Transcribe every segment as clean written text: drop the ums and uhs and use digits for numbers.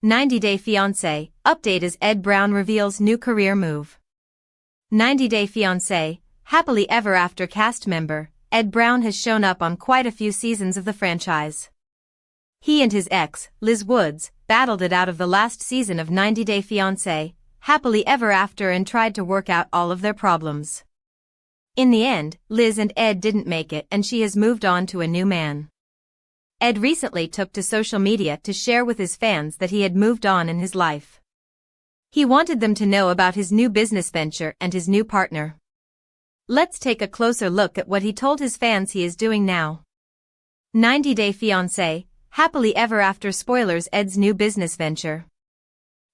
90-Day Fiancé, update as Ed Brown reveals new career move. 90-Day Fiancé, happily ever after cast member, Ed Brown has shown up on quite a few seasons of the franchise. He and his ex, Liz Woods, battled it out of the last season of 90-Day Fiancé, happily ever after, and tried to work out all of their problems. In the end, Liz and Ed didn't make it and she has moved on to a new man. Ed recently took to social media to share with his fans that he had moved on in his life. He wanted them to know about his new business venture and his new partner. Let's take a closer look at what he told his fans he is doing now. 90-Day Fiancé, happily ever after spoilers Ed's new business venture.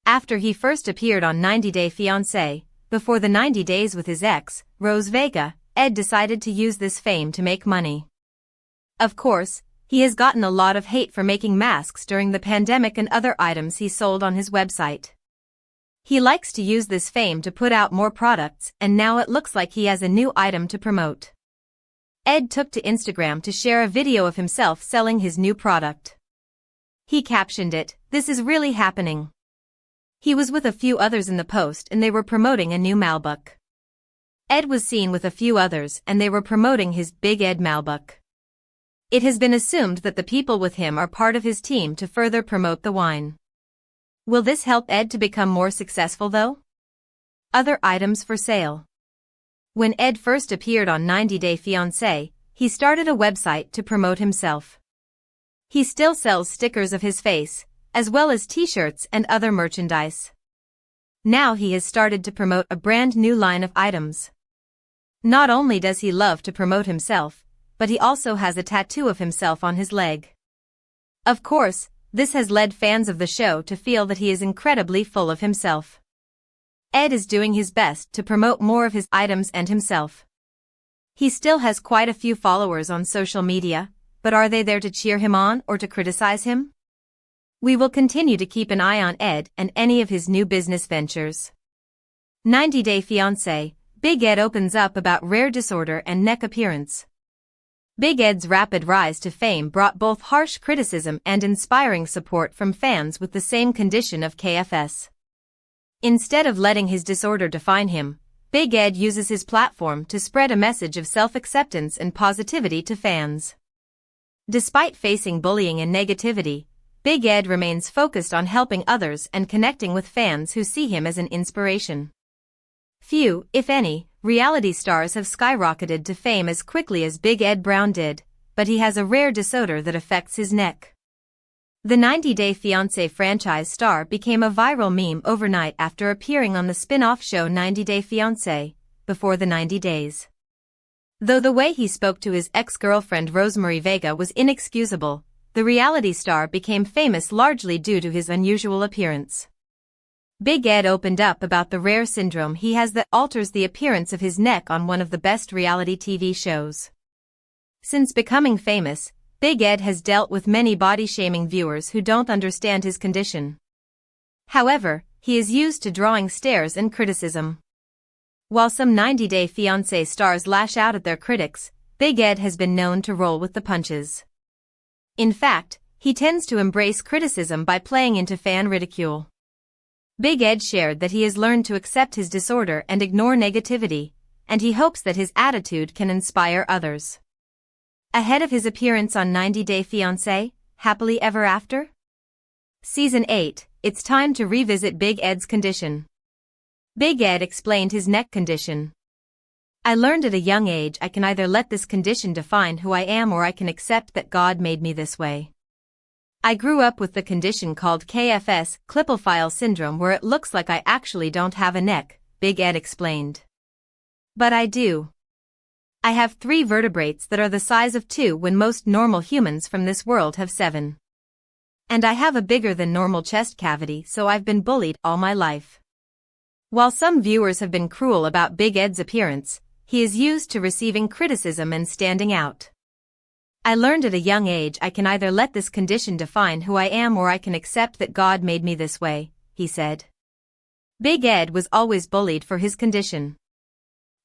After he first appeared on 90-Day Fiancé, before the 90 days with his ex, Rose Vega, Ed decided to use this fame to make money. Of course, he has gotten a lot of hate for making masks during the pandemic and other items he sold on his website. He likes to use this fame to put out more products, and now it looks like he has a new item to promote. Ed took to Instagram to share a video of himself selling his new product. He captioned it, "This is really happening." He was with a few others in the post and they were promoting a new Malbec. Ed was seen with a few others and they were promoting his Big Ed Malbec. It has been assumed that the people with him are part of his team to further promote the wine. Will this help Ed to become more successful though? Other items for sale. When Ed first appeared on 90-Day Fiancé, he started a website to promote himself. He still sells stickers of his face, as well as t-shirts and other merchandise. Now he has started to promote a brand new line of items. Not only does he love to promote himself, but he also has a tattoo of himself on his leg. Of course, this has led fans of the show to feel that he is incredibly full of himself. Ed is doing his best to promote more of his items and himself. He still has quite a few followers on social media, but are they there to cheer him on or to criticize him? We will continue to keep an eye on Ed and any of his new business ventures. 90-Day Fiancé, Big Ed opens up about rare disorder and neck appearance. Big Ed's rapid rise to fame brought both harsh criticism and inspiring support from fans with the same condition of KFS. Instead of letting his disorder define him, Big Ed uses his platform to spread a message of self-acceptance and positivity to fans. Despite facing bullying and negativity, Big Ed remains focused on helping others and connecting with fans who see him as an inspiration. Few, if any, reality stars have skyrocketed to fame as quickly as Big Ed Brown did, but he has a rare disorder that affects his neck. The 90-Day Fiancé franchise star became a viral meme overnight after appearing on the spin-off show 90-Day Fiancé, before the 90 days. Though the way he spoke to his ex-girlfriend Rosemary Vega was inexcusable, the reality star became famous largely due to his unusual appearance. Big Ed opened up about the rare syndrome he has that alters the appearance of his neck on one of the best reality TV shows. Since becoming famous, Big Ed has dealt with many body-shaming viewers who don't understand his condition. However, he is used to drawing stares and criticism. While some 90-Day Fiancé stars lash out at their critics, Big Ed has been known to roll with the punches. In fact, he tends to embrace criticism by playing into fan ridicule. Big Ed shared that he has learned to accept his disorder and ignore negativity, and he hopes that his attitude can inspire others. Ahead of his appearance on 90-Day Fiancé, Happily Ever After? Season 8, it's time to revisit Big Ed's condition. Big Ed explained his neck condition. "I learned at a young age I can either let this condition define who I am or I can accept that God made me this way. I grew up with the condition called KFS, Klippelfeil syndrome, where it looks like I actually don't have a neck," Big Ed explained. "But I do. I have 3 vertebrates that are the size of 2 when most normal humans from this world have 7. And I have a bigger than normal chest cavity, so I've been bullied all my life." While some viewers have been cruel about Big Ed's appearance, he is used to receiving criticism and standing out. "I learned at a young age I can either let this condition define who I am or I can accept that God made me this way," he said. Big Ed was always bullied for his condition.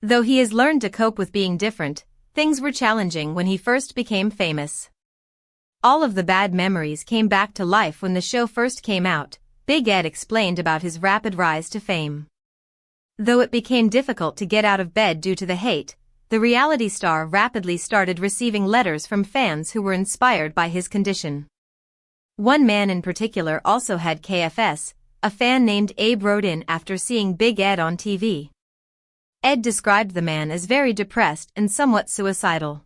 Though he has learned to cope with being different, things were challenging when he first became famous. All of the bad memories came back to life when the show first came out, Big Ed explained about his rapid rise to fame. Though it became difficult to get out of bed due to the hate, the reality star rapidly started receiving letters from fans who were inspired by his condition. One man in particular also had KFS. A fan named Abe wrote in after seeing Big Ed on TV. Ed described the man as very depressed and somewhat suicidal.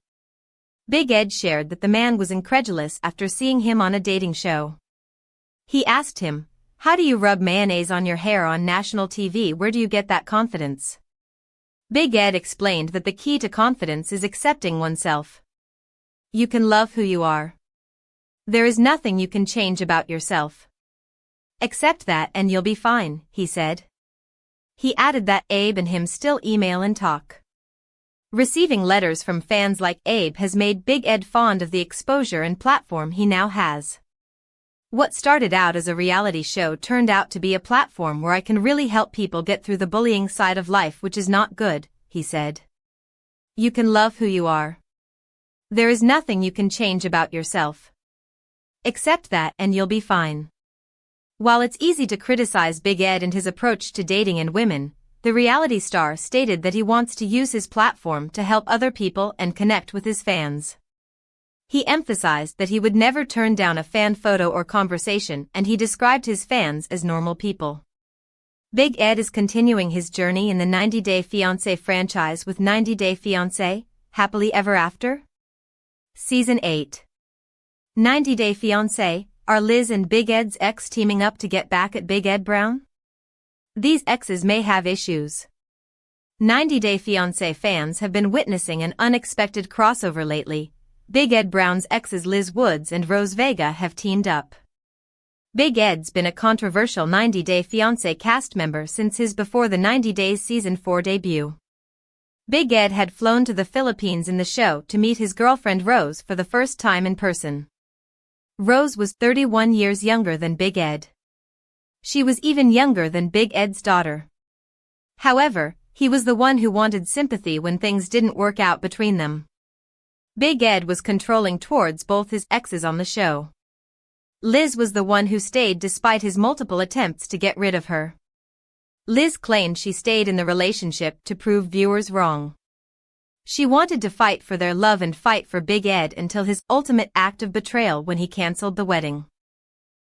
Big Ed shared that the man was incredulous after seeing him on a dating show. He asked him, "How do you rub mayonnaise on your hair on national TV? Where do you get that confidence?" Big Ed explained that the key to confidence is accepting oneself. You can love who you are. There is nothing you can change about yourself. Accept that and you'll be fine, he said. He added that Abe and him still email and talk. Receiving letters from fans like Abe has made Big Ed fond of the exposure and platform he now has. What started out as a reality show turned out to be a platform where I can really help people get through the bullying side of life, which is not good, he said. You can love who you are. There is nothing you can change about yourself. Accept that and you'll be fine. While it's easy to criticize Big Ed and his approach to dating and women, the reality star stated that he wants to use his platform to help other people and connect with his fans. He emphasized that he would never turn down a fan photo or conversation, and he described his fans as normal people. Big Ed is continuing his journey in the 90 Day Fiancé franchise with 90 Day Fiancé, Happily Ever After? Season 8. 90 Day Fiancé. Are Liz and Big Ed's ex teaming up to get back at Big Ed Brown? These exes may have issues. 90 Day Fiancé fans have been witnessing an unexpected crossover lately. Big Ed Brown's exes Liz Woods and Rose Vega have teamed up. Big Ed's been a controversial 90 Day Fiancé cast member since his Before the 90 Days Season 4 debut. Big Ed had flown to the Philippines in the show to meet his girlfriend Rose for the first time in person. Rose was 31 years younger than Big Ed. She was even younger than Big Ed's daughter. However, he was the one who wanted sympathy when things didn't work out between them. Big Ed was controlling towards both his exes on the show. Liz was the one who stayed despite his multiple attempts to get rid of her. Liz claimed she stayed in the relationship to prove viewers wrong. She wanted to fight for their love and fight for Big Ed until his ultimate act of betrayal when he canceled the wedding.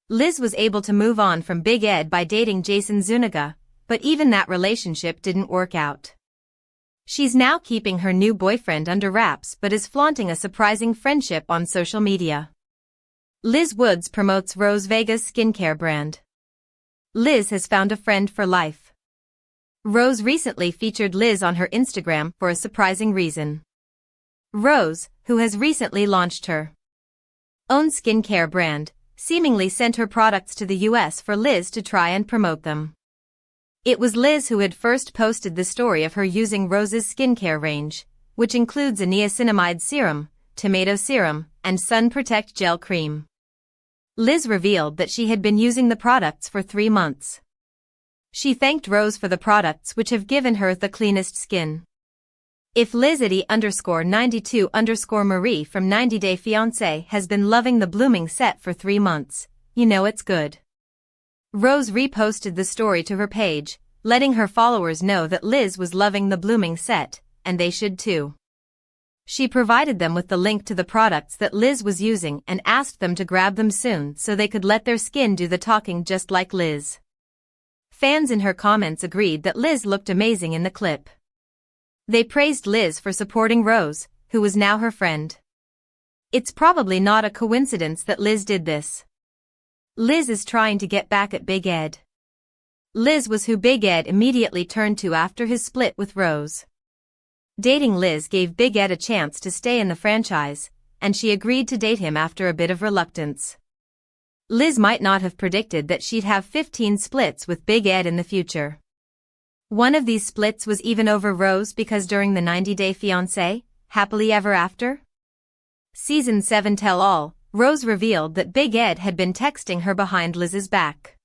Liz was able to move on from Big Ed by dating Jason Zuniga, but even that relationship didn't work out. She's now keeping her new boyfriend under wraps but is flaunting a surprising friendship on social media. Liz Woods promotes Rose Vega's skincare brand. Liz has found a friend for life. Rose recently featured Liz on her Instagram for a surprising reason. Rose, who has recently launched her own skincare brand, seemingly sent her products to the US for Liz to try and promote them. It was Liz who had first posted the story of her using Rose's skincare range, which includes a niacinamide serum, tomato serum, and sun protect gel cream. Liz revealed that she had been using the products for 3 months. She thanked Rose for the products which have given her the cleanest skin. If Lizzie_92_Marie from 90 Day Fiancé has been loving the blooming set for 3 months, you know it's good. Rose reposted the story to her page, letting her followers know that Liz was loving the blooming set, and they should too. She provided them with the link to the products that Liz was using and asked them to grab them soon so they could let their skin do the talking just like Liz. Fans in her comments agreed that Liz looked amazing in the clip. They praised Liz for supporting Rose, who was now her friend. It's probably not a coincidence that Liz did this. Liz is trying to get back at Big Ed. Liz was who Big Ed immediately turned to after his split with Rose. Dating Liz gave Big Ed a chance to stay in the franchise, and she agreed to date him after a bit of reluctance. Liz might not have predicted that she'd have 15 splits with Big Ed in the future. One of these splits was even over Rose because during the 90 Day Fiancé, Happily Ever After? Season 7 Tell All, Rose revealed that Big Ed had been texting her behind Liz's back.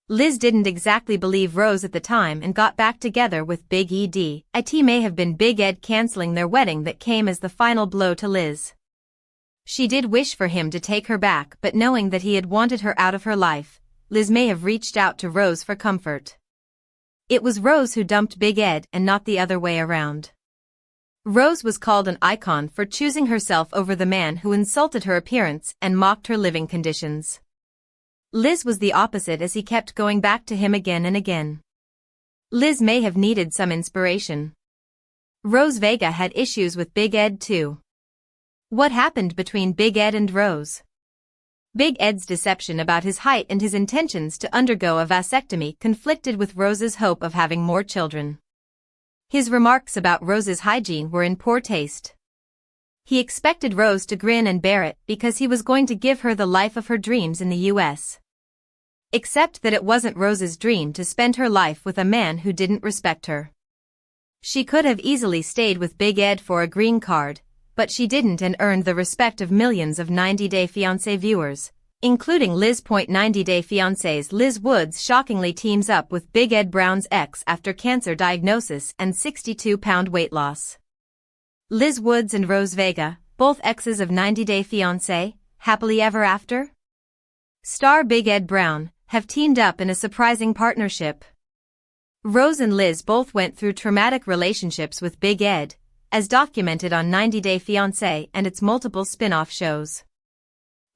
Liz didn't exactly believe Rose at the time and got back together with Big Ed. It may have been Big Ed canceling their wedding that came as the final blow to Liz. She did wish for him to take her back, but knowing that he had wanted her out of her life, Liz may have reached out to Rose for comfort. It was Rose who dumped Big Ed and not the other way around. Rose was called an icon for choosing herself over the man who insulted her appearance and mocked her living conditions. Liz was the opposite, as he kept going back to him again and again. Liz may have needed some inspiration. Rose Vega had issues with Big Ed too. What happened between Big Ed and Rose? Big Ed's deception about his height and his intentions to undergo a vasectomy conflicted with Rose's hope of having more children. His remarks about Rose's hygiene were in poor taste. He expected Rose to grin and bear it because he was going to give her the life of her dreams in the US. Except that it wasn't Rose's dream to spend her life with a man who didn't respect her. She could have easily stayed with Big Ed for a green card, but she didn't, and earned the respect of millions of 90 Day Fiancé viewers, including Liz. 90 Day Fiancé's Liz Woods shockingly teams up with Big Ed Brown's ex after cancer diagnosis and 62-pound weight loss. Liz Woods and Rose Vega, both exes of 90 Day Fiancé, happily ever after? Star Big Ed Brown, have teamed up in a surprising partnership. Rose and Liz both went through traumatic relationships with Big Ed, as documented on 90 Day Fiancé and its multiple spin-off shows.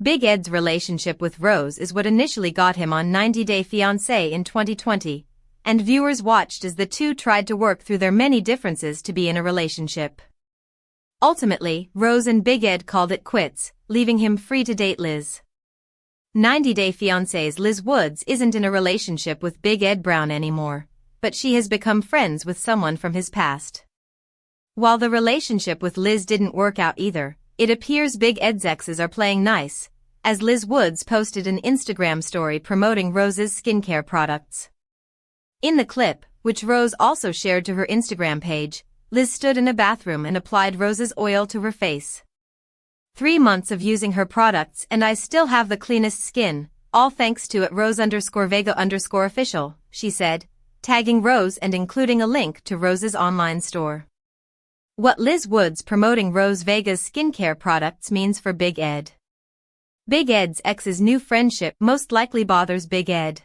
Big Ed's relationship with Rose is what initially got him on 90 Day Fiancé in 2020, and viewers watched as the two tried to work through their many differences to be in a relationship. Ultimately, Rose and Big Ed called it quits, leaving him free to date Liz. 90 Day Fiancé's Liz Woods isn't in a relationship with Big Ed Brown anymore, but she has become friends with someone from his past. While the relationship with Liz didn't work out either, it appears Big Ed's exes are playing nice, as Liz Woods posted an Instagram story promoting Rose's skincare products. In the clip, which Rose also shared to her Instagram page, Liz stood in a bathroom and applied Rose's oil to her face. 3 months of using her products and I still have the cleanest skin, all thanks to @Rose_Vega_official, she said, tagging Rose and including a link to Rose's online store. What Liz Woods promoting Rose Vega's skincare products means for Big Ed. Big Ed's ex's new friendship most likely bothers Big Ed.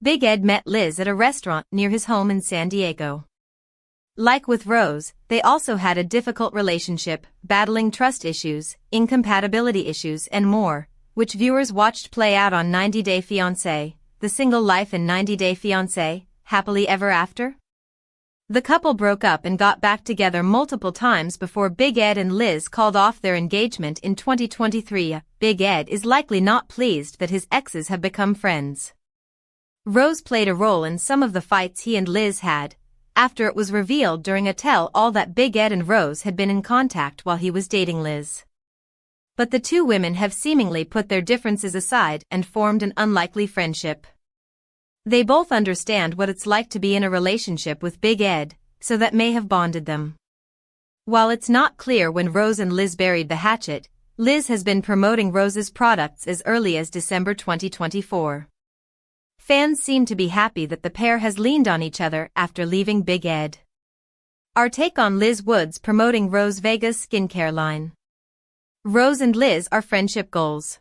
Big Ed met Liz at a restaurant near his home in San Diego. Like with Rose, they also had a difficult relationship, battling trust issues, incompatibility issues and more, which viewers watched play out on 90 Day Fiancé, The Single Life in 90 Day Fiancé, Happily Ever After? The couple broke up and got back together multiple times before Big Ed and Liz called off their engagement in 2023. Big Ed is likely not pleased that his exes have become friends. Rose played a role in some of the fights he and Liz had, after it was revealed during a tell-all that Big Ed and Rose had been in contact while he was dating Liz. But the two women have seemingly put their differences aside and formed an unlikely friendship. They both understand what it's like to be in a relationship with Big Ed, so that may have bonded them. While it's not clear when Rose and Liz buried the hatchet, Liz has been promoting Rose's products as early as December 2024. Fans seem to be happy that the pair has leaned on each other after leaving Big Ed. Our take on Liz Woods promoting Rose Vega's skincare line. Rose and Liz are friendship goals.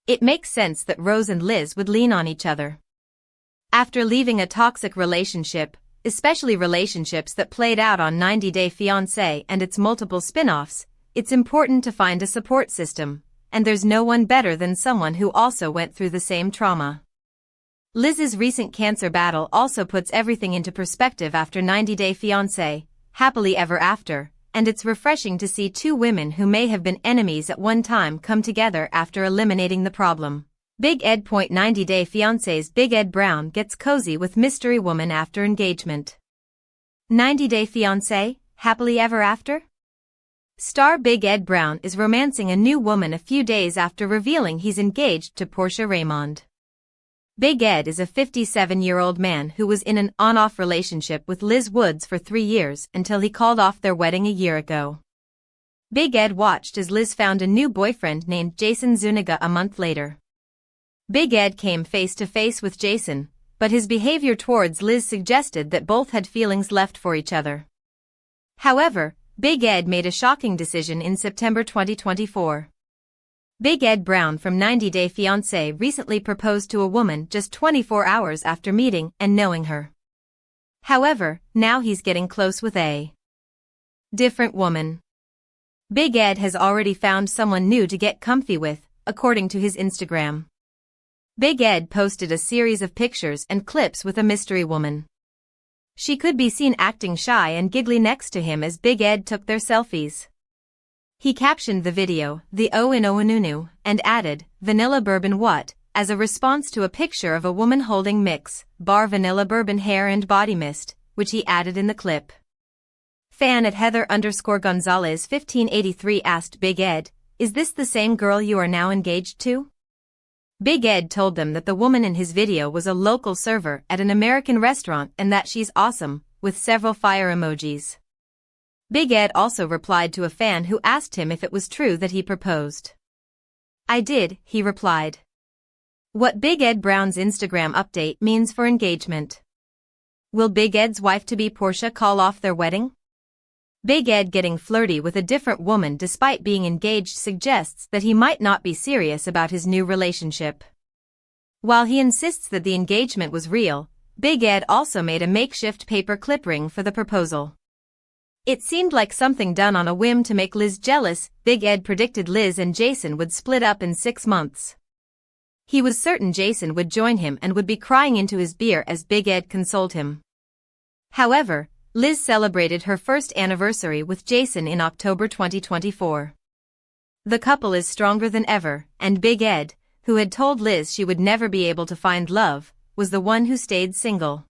It makes sense that Rose and Liz would lean on each other. After leaving a toxic relationship, especially relationships that played out on 90 Day Fiancé and its multiple spin-offs, it's important to find a support system, and there's no one better than someone who also went through the same trauma. Liz's recent cancer battle also puts everything into perspective after 90 Day Fiancé, Happily Ever After, and it's refreshing to see two women who may have been enemies at one time come together after eliminating the problem. Big Ed. 90 Day Fiancé's Big Ed Brown gets cozy with mystery woman after engagement. 90 Day Fiancé, Happily Ever After? Star Big Ed Brown is romancing a new woman a few days after revealing he's engaged to Porscha Raemond. Big Ed is a 57-year-old man who was in an on-off relationship with Liz Woods for 3 years until he called off their wedding a year ago. Big Ed watched as Liz found a new boyfriend named Jason Zuniga a month later. Big Ed came face-to-face with Jason, but his behavior towards Liz suggested that both had feelings left for each other. However, Big Ed made a shocking decision in September 2024. Big Ed Brown from 90 Day Fiancé recently proposed to a woman just 24 hours after meeting and knowing her. However, now he's getting close with a different woman. Big Ed has already found someone new to get comfy with, according to his Instagram. Big Ed posted a series of pictures and clips with a mystery woman. She could be seen acting shy and giggly next to him as Big Ed took their selfies. He captioned the video, "The O in Oanunu," and added, "Vanilla bourbon what?" as a response to a picture of a woman holding mix, bar vanilla bourbon hair and body mist, which he added in the clip. Fan at Heather_Gonzalez 1583 asked Big Ed, "Is this the same girl you are now engaged to?" Big Ed told them that the woman in his video was a local server at an American restaurant and that she's awesome, with several fire emojis. Big Ed also replied to a fan who asked him if it was true that he proposed. "I did," he replied. What Big Ed Brown's Instagram update means for engagement. Will Big Ed's wife-to-be Porscha call off their wedding? Big Ed getting flirty with a different woman despite being engaged suggests that he might not be serious about his new relationship. While he insists that the engagement was real, Big Ed also made a makeshift paper clip ring for the proposal. It seemed like something done on a whim to make Liz jealous. Big Ed predicted Liz and Jason would split up in 6 months. He was certain Jason would join him and would be crying into his beer as Big Ed consoled him. However, Liz celebrated her first anniversary with Jason in October 2024. The couple is stronger than ever, and Big Ed, who had told Liz she would never be able to find love, was the one who stayed single.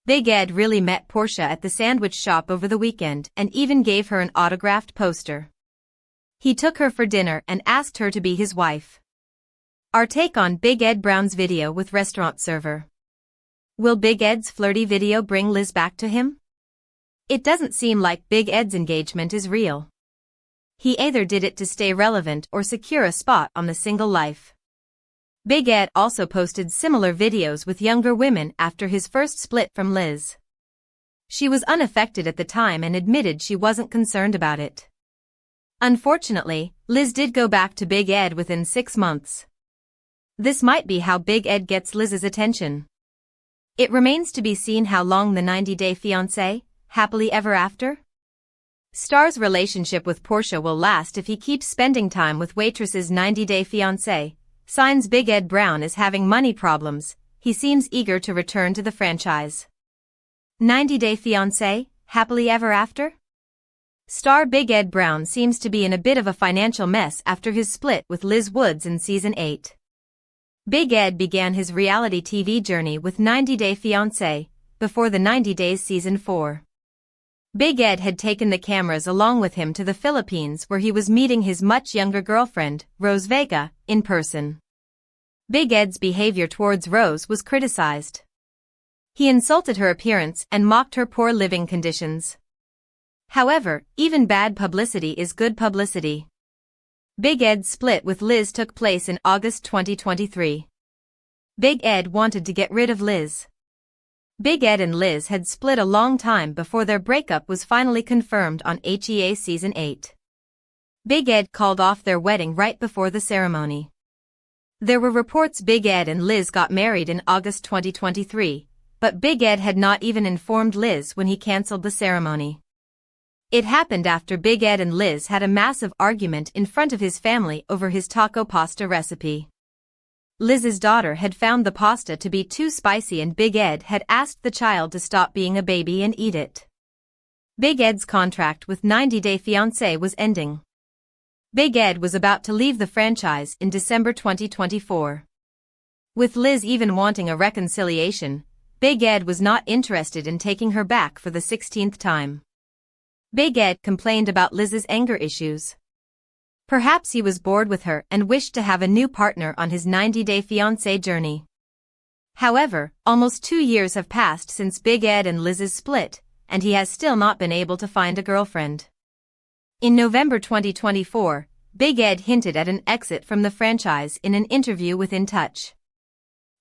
Big Ed really met Porscha at the sandwich shop over the weekend and even gave her an autographed poster. He took her for dinner and asked her to be his wife. Our take on Big Ed Brown's video with restaurant server. Will Big Ed's flirty video bring Liz back to him? It doesn't seem like Big Ed's engagement is real. He either did it to stay relevant or secure a spot on the single life. Big Ed also posted similar videos with younger women after his first split from Liz. She was unaffected at the time and admitted she wasn't concerned about it. Unfortunately, Liz did go back to Big Ed within 6 months. This might be how Big Ed gets Liz's attention. It remains to be seen how long the 90 Day Fiancé, happily ever after? Star's relationship with Porscha will last if he keeps spending time with waitresses. 90 Day Fiancé. Signs Big Ed Brown is having money problems. He seems eager to return to the franchise. 90 Day Fiancé, happily ever after? Star Big Ed Brown seems to be in a bit of a financial mess after his split with Liz Woods in Season 8. Big Ed began his reality TV journey with 90 Day Fiancé, before the 90 Days Season 4. Big Ed had taken the cameras along with him to the Philippines where he was meeting his much younger girlfriend, Rose Vega, in person. Big Ed's behavior towards Rose was criticized. He insulted her appearance and mocked her poor living conditions. However, even bad publicity is good publicity. Big Ed's split with Liz took place in August 2023. Big Ed wanted to get rid of Liz. Big Ed and Liz had split a long time before their breakup was finally confirmed on HEA Season 8. Big Ed called off their wedding right before the ceremony. There were reports Big Ed and Liz got married in August 2023, but Big Ed had not even informed Liz when he canceled the ceremony. It happened after Big Ed and Liz had a massive argument in front of his family over his taco pasta recipe. Liz's daughter had found the pasta to be too spicy and Big Ed had asked the child to stop being a baby and eat it. Big Ed's contract with 90 Day Fiancé was ending. Big Ed was about to leave the franchise in December 2024. With Liz even wanting a reconciliation, Big Ed was not interested in taking her back for the 16th time. Big Ed complained about Liz's anger issues. Perhaps he was bored with her and wished to have a new partner on his 90 Day Fiancé journey. However, almost 2 years have passed since Big Ed and Liz's split, and he has still not been able to find a girlfriend. In November 2024, Big Ed hinted at an exit from the franchise in an interview with In Touch.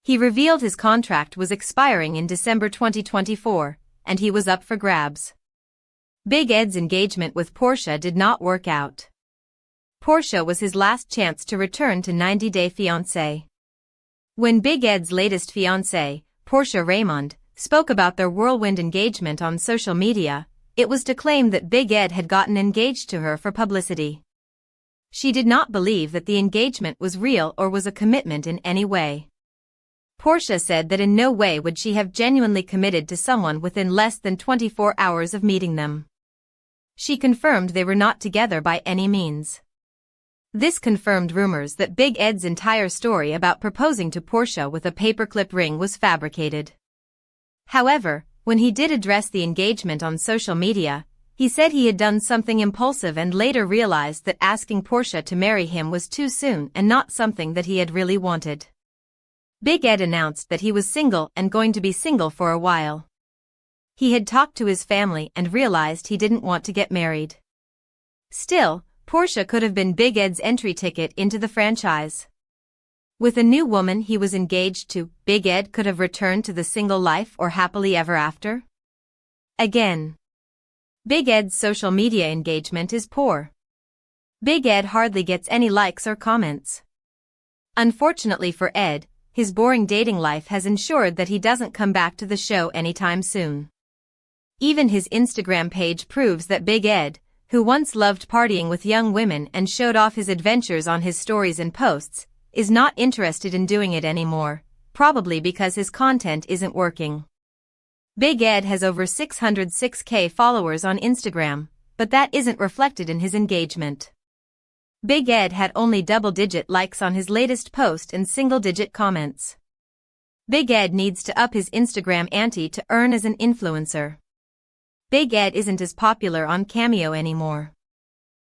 He revealed his contract was expiring in December 2024, and he was up for grabs. Big Ed's engagement with Porscha did not work out. Porscha was his last chance to return to 90 Day Fiancé. When Big Ed's latest fiancée, Porscha Raemond, spoke about their whirlwind engagement on social media, it was to claim that Big Ed had gotten engaged to her for publicity. She did not believe that the engagement was real or was a commitment in any way. Porscha said that in no way would she have genuinely committed to someone within less than 24 hours of meeting them. She confirmed they were not together by any means. This confirmed rumors that Big Ed's entire story about proposing to Porscha with a paperclip ring was fabricated. However, when he did address the engagement on social media, he said he had done something impulsive and later realized that asking Porscha to marry him was too soon and not something that he had really wanted. Big Ed announced that he was single and going to be single for a while. He had talked to his family and realized he didn't want to get married. Still, Porscha could have been Big Ed's entry ticket into the franchise. With a new woman he was engaged to, Big Ed could have returned to the single life or happily ever after. Again. Big Ed's social media engagement is poor. Big Ed hardly gets any likes or comments. Unfortunately for Ed, his boring dating life has ensured that he doesn't come back to the show anytime soon. Even his Instagram page proves that Big Ed, who once loved partying with young women and showed off his adventures on his stories and posts, is not interested in doing it anymore, probably because his content isn't working. Big Ed has over 606K followers on Instagram, but that isn't reflected in his engagement. Big Ed had only double-digit likes on his latest post and single-digit comments. Big Ed needs to up his Instagram ante to earn as an influencer. Big Ed isn't as popular on Cameo anymore.